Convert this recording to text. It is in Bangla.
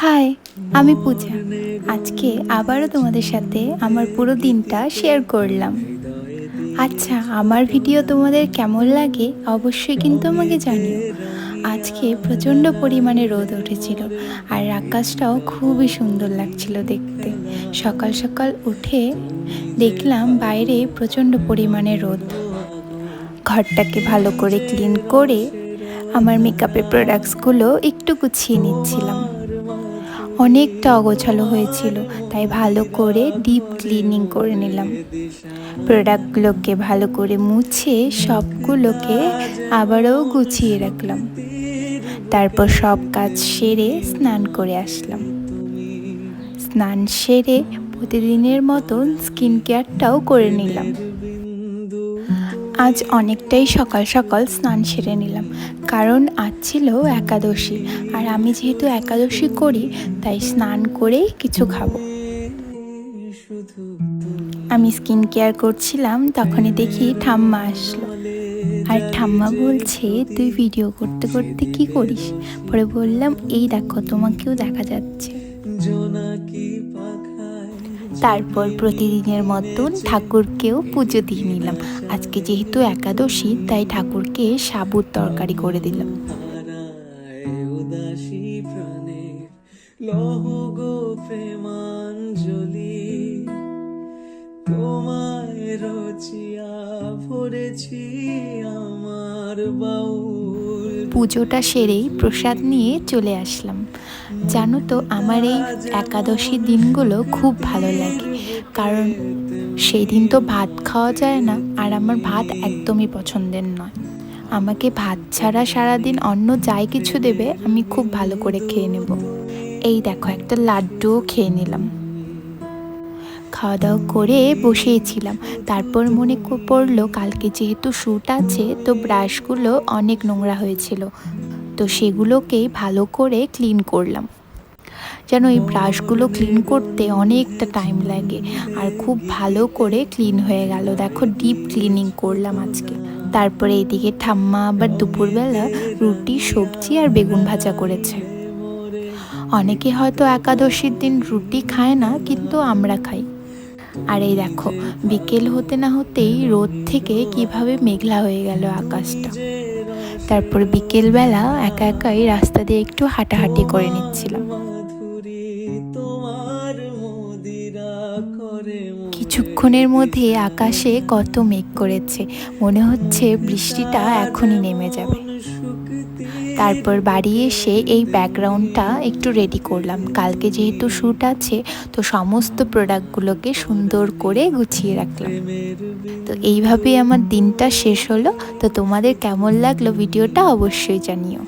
হাই, আমি পূজা। আজকে আবারও তোমাদের সাথে আমার পুরো দিনটা শেয়ার করলাম। আচ্ছা, আমার ভিডিও তোমাদের কেমন লাগে অবশ্যই কিন্তু আমাকে জানিও। আজকে প্রচণ্ড পরিমাণে রোদ উঠেছিল আর আকাশটাও খুবই সুন্দর লাগছিল দেখতে। সকাল সকাল উঠে দেখলাম বাইরে প্রচণ্ড পরিমাণে রোদ। ঘরটাকে ভালো করে ক্লিন করে আমার মেকআপের প্রোডাক্টসগুলো একটু গুছিয়ে নিচ্ছিলাম। অনেকটা অগোছালো হয়েছিল, তাই ভালো করে ডিপ ক্লিনিং করে নিলাম। প্রোডাক্টগুলোকে ভালো করে মুছে সবগুলোকে আবারও গুছিয়ে রাখলাম। তারপর সব কাজ সেরে স্নান করে আসলাম। স্নান সেরে প্রতিদিনের মতন স্কিন কেয়ারটাও করে নিলাম। আজ অনেকটাই সকাল সকাল স্নান সেরে নিলাম, কারণ আজ ছিল একাদশী, আর আমি যেহেতু একাদশী করি তাই স্নান করেই কিছু খাবো। আমি স্কিন কেয়ার করছিলাম, তখনই দেখি ঠাম্মা আসলো। আর ঠাম্মা বলছে, তুই ভিডিও করতে করতে কি করিস? পরে বললাম, এই দেখো, তোমাকেও দেখা যাচ্ছে। তারপর প্রতিদিনের মতন ঠাকুরকেও পুজো দিয়ে নিলাম। আজকে যেহেতু একাদশী তাই ঠাকুরকে সাবুর তরকারি করে দিলাম। পুজোটা সেরেই প্রসাদ নিয়ে চলে আসলাম। জানো তো, আমার এই একাদশী দিনগুলো খুব ভালো লাগে, কারণ সেই দিন তো ভাত খাওয়া যায় না, আর আমার ভাত একদমই পছন্দের নয়। আমাকে ভাত ছাড়া সারাদিন অন্য যাই কিছু দেবে আমি খুব ভালো করে খেয়ে নেব। এই দেখো, একটা লাড্ডুও খেয়ে নিলাম। খাওয়া দাওয়া করে বসেছিলাম। তারপর মনে পড়লো কালকে যেহেতু শ্যুট আছে, তো ব্রাশগুলো অনেক নোংরা হয়েছিল, তো সেগুলোকেই ভালো করে ক্লিন করলাম। যেন এই ব্রাশগুলো ক্লিন করতে অনেকটা টাইম লাগে, আর খুব ভালো করে ক্লিন হয়ে গেল। দেখো, ডিপ ক্লিনিং করলাম আজকে। তারপরে এইদিকে ঠাম্মা আবার দুপুরবেলা রুটি, সবজি আর বেগুন ভাজা করেছে। অনেকে হয়তো একাদশীর দিন রুটি খায় না, কিন্তু আমরা খাই। আর এই দেখো, বিকেল হতে না হতেই রোদ থেকে কিভাবে মেঘলা হয়ে গেল আকাশটা। তারপর বিকেলবেলা একা একাই রাস্তা দিয়ে একটু হাঁটাহাঁটি করে নিচ্ছিলাম। কিছুক্ষণের মধ্যে আকাশে কত মেঘ করেছে, মনে হচ্ছে বৃষ্টিটা এখনই নেমে যাবে। তারপর বাড়ি এসে এই ব্যাকগ্রাউন্ডটা একটু রেডি করলাম। কালকে যেহেতু শ্যুট আছে, তো সমস্ত প্রোডাক্টগুলোকে সুন্দর করে গুছিয়ে রাখলাম। তো এইভাবেই আমার দিনটা শেষ হলো। তো তোমাদের কেমন লাগলো ভিডিওটা অবশ্যই জানিও।